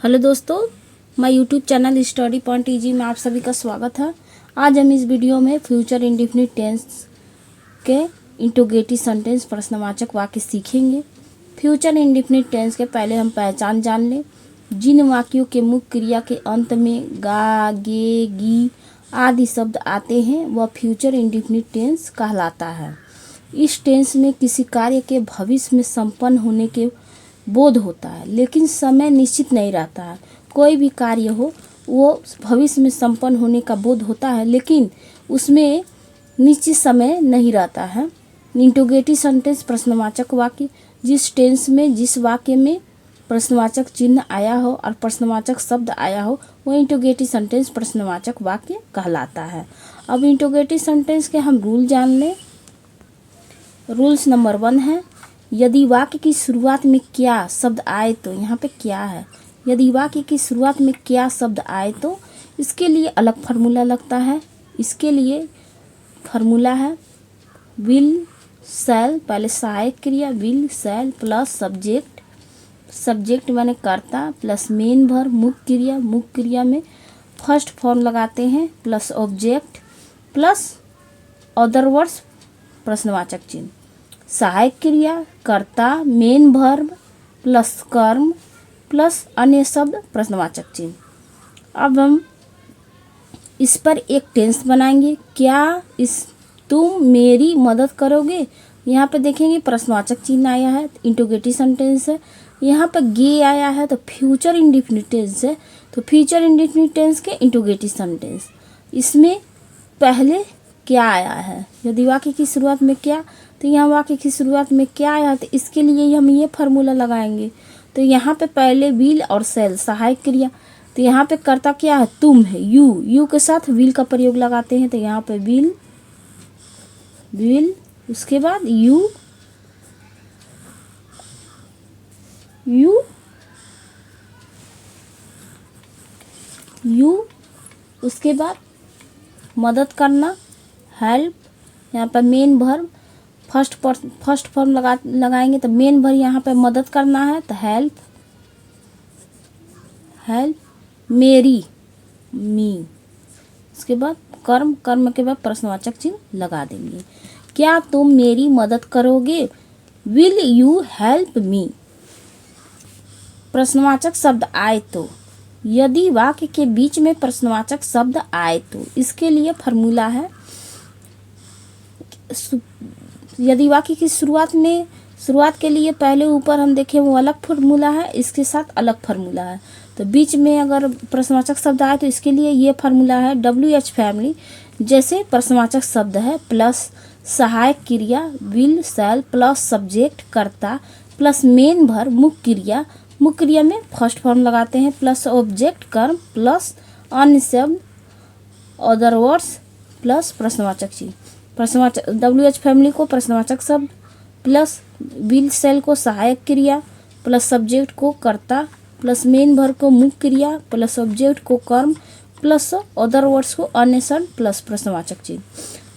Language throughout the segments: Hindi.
हेलो दोस्तों, my YouTube channel study point easy में आप सभी का स्वागत है। आज हम इस वीडियो में फ्यूचर इंडेफिनिट टेंस के इंट्रोगेटिव सेंटेंस प्रश्नवाचक वाक्य सीखेंगे। फ्यूचर इंडेफिनिट टेंस के पहले हम पहचान जान लें। जिन वाक्यों के मुख्य क्रिया के अंत में गा, गे, गी आदि शब्द आते हैं वह फ्यूचर इंडेफिनिट टेंस कहलाता है। इस टेंस में किसी कार्य के भविष्य में संपन्न होने के बोध होता है, लेकिन समय निश्चित नहीं रहता है। कोई भी कार्य हो वो भविष्य में संपन्न होने का बोध होता है, लेकिन उसमें निश्चित समय नहीं रहता है। इंट्रोगेटिव सेंटेंस प्रश्नवाचक वाक्य, जिस टेंस में जिस वाक्य में प्रश्नवाचक चिन्ह आया हो और प्रश्नवाचक शब्द आया हो वो इंट्रोगेटिव सेंटेंस प्रश्नवाचक वाक्य कहलाता है। अब इंट्रोगेटिव सेंटेंस के हम रूल जान लें। रूल्स नंबर 1 है, यदि वाक्य की शुरुआत में क्या शब्द आए तो, यहाँ पे क्या है, यदि वाक्य की शुरुआत में क्या शब्द आए तो इसके लिए अलग फार्मूला लगता है। इसके लिए फार्मूला है विल शैल, पहले सहायक क्रिया will shell plus subject, subject माने कर्ता प्लस मेन वर्ब मुख्य क्रिया में फर्स्ट फॉर्म लगाते हैं plus object plus other words प्रश्नवाचक चिन्ह। सहायक क्रिया कर्ता मेन वर्ब प्लस कर्म प्लस अन्य शब्द प्रश्नवाचक चिन्ह। अब हम इस पर एक टेंस बनाएंगे। क्या इस तुम मेरी मदद करोगे, यहाँ पे देखेंगे प्रश्नवाचक चिन्ह आया है, इंट्रोगेटिव सेंटेंस है। यहाँ पे गे आया है तो फ्यूचर इंडेफिनिट टेंस है, तो फ्यूचर इंडेफिनिट टेंस के इंट्रोगेटिव सेंटेंस। इसमें पहले क्या आया है, यदि वाक्य की शुरुआत में क्या, तो यहाँ वाक्य की शुरुआत में क्या आया तो इसके लिए हम ये फार्मूला लगाएंगे। तो यहाँ पे पहले विल और शैल सहायक क्रिया, तो यहाँ पे कर्ता क्या है, तुम है, यू के साथ विल का प्रयोग लगाते हैं, तो यहाँ पे विल उसके बाद यू उसके बाद मदद करना हेल्प, यहाँ पर मेन वर्ब फर्स्ट फॉर्म लगाएंगे तो मेन वर्ब यहाँ पे मदद करना है तो हेल्प मेरी मी। उसके बाद कर्म के बाद प्रश्नवाचक चिन्ह लगा देंगे। क्या तुम मेरी मदद करोगे, विल यू हेल्प मी। प्रश्नवाचक शब्द आए तो, यदि वाक्य के बीच में प्रश्नवाचक शब्द आए तो इसके लिए फार्मूला है, यदि वाक्य की शुरुआत के लिए पहले ऊपर हम देखें वो अलग फार्मूला है, इसके साथ अलग फार्मूला है। तो बीच में अगर प्रश्नवाचक शब्द आए तो इसके लिए ये फार्मूला है WH फैमिली, जैसे प्रश्नवाचक शब्द है प्लस सहायक क्रिया विल शैल प्लस सब्जेक्ट कर्ता प्लस मेन वर्ब मुख्य क्रिया में फर्स्ट फॉर्म लगाते हैं प्लस ऑब्जेक्ट कर्म प्लस अन्य शब्द अदर वर्ड्स प्लस प्रश्नवाचक चिन्ह। प्रश्नवाचक WH फैमिली को प्रश्नवाचक शब्द प्लस विल शैल को सहायक क्रिया प्लस सब्जेक्ट को कर्ता प्लस मेन वर्ब को मुख्य क्रिया प्लस ऑब्जेक्ट को कर्म प्लस अदर वर्ड्स को अन्य शब्द प्लस प्रश्नवाचक चिन्ह।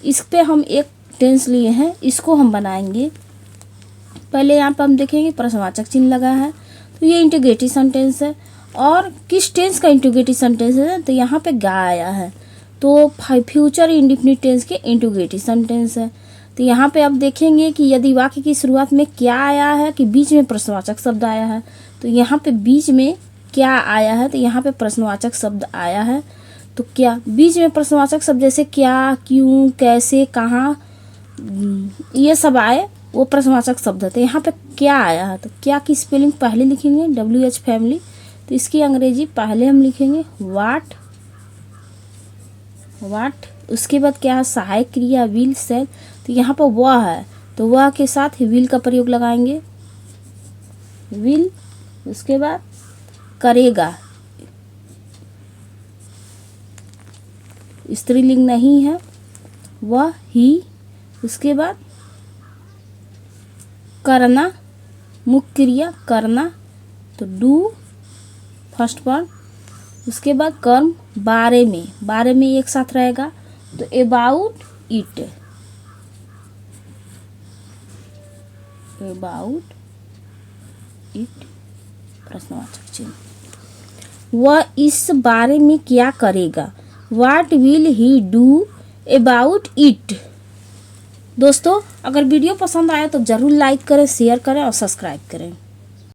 इस पे हम एक टेंस लिए हैं, इसको हम बनाएंगे। पहले यहाँ पर हम देखेंगे प्रश्नवाचक चिन्ह लगा है तो ये इंट्रोगेटिव सेंटेंस है। और किस टेंस का इंट्रोगेटिव सेंटेंस है, तो यहाँ पे गा आया है तो फ्यूचर इंडेफिनिट टेंस के इंट्रोगेटिव सेंटेंस है। तो यहाँ पे अब देखेंगे कि यदि वाक्य की शुरुआत में क्या आया है कि बीच में प्रश्नवाचक शब्द आया है, तो यहाँ पे बीच में क्या आया है, तो यहाँ पे प्रश्नवाचक शब्द आया है। तो क्या बीच में प्रश्नवाचक शब्द जैसे क्या, क्यों, कैसे, कहाँ, ये सब आए वो प्रश्नवाचक शब्द है। तो यहाँ पे क्या आया है, तो क्या की स्पेलिंग पहले लिखेंगे WH फैमिली, तो इसकी अंग्रेजी पहले हम लिखेंगे वाट। उसके बाद क्या है, सहायक क्रिया विल शैल, तो यहाँ पर वह है तो वह के साथ ही विल का प्रयोग लगाएंगे विल। उसके बाद करेगा, स्त्रीलिंग नहीं है, वह ही। उसके बाद करना मुख्य क्रिया करना तो डू फर्स्ट फॉर्म। उसके बाद कर्म बारे में एक साथ रहेगा तो अबाउट इट प्रश्नवाचक चिन्ह। वह इस बारे में क्या करेगा? What will he do about it? दोस्तों, अगर वीडियो पसंद आया तो ज़रूर लाइक करें, शेयर करें और सब्सक्राइब करें।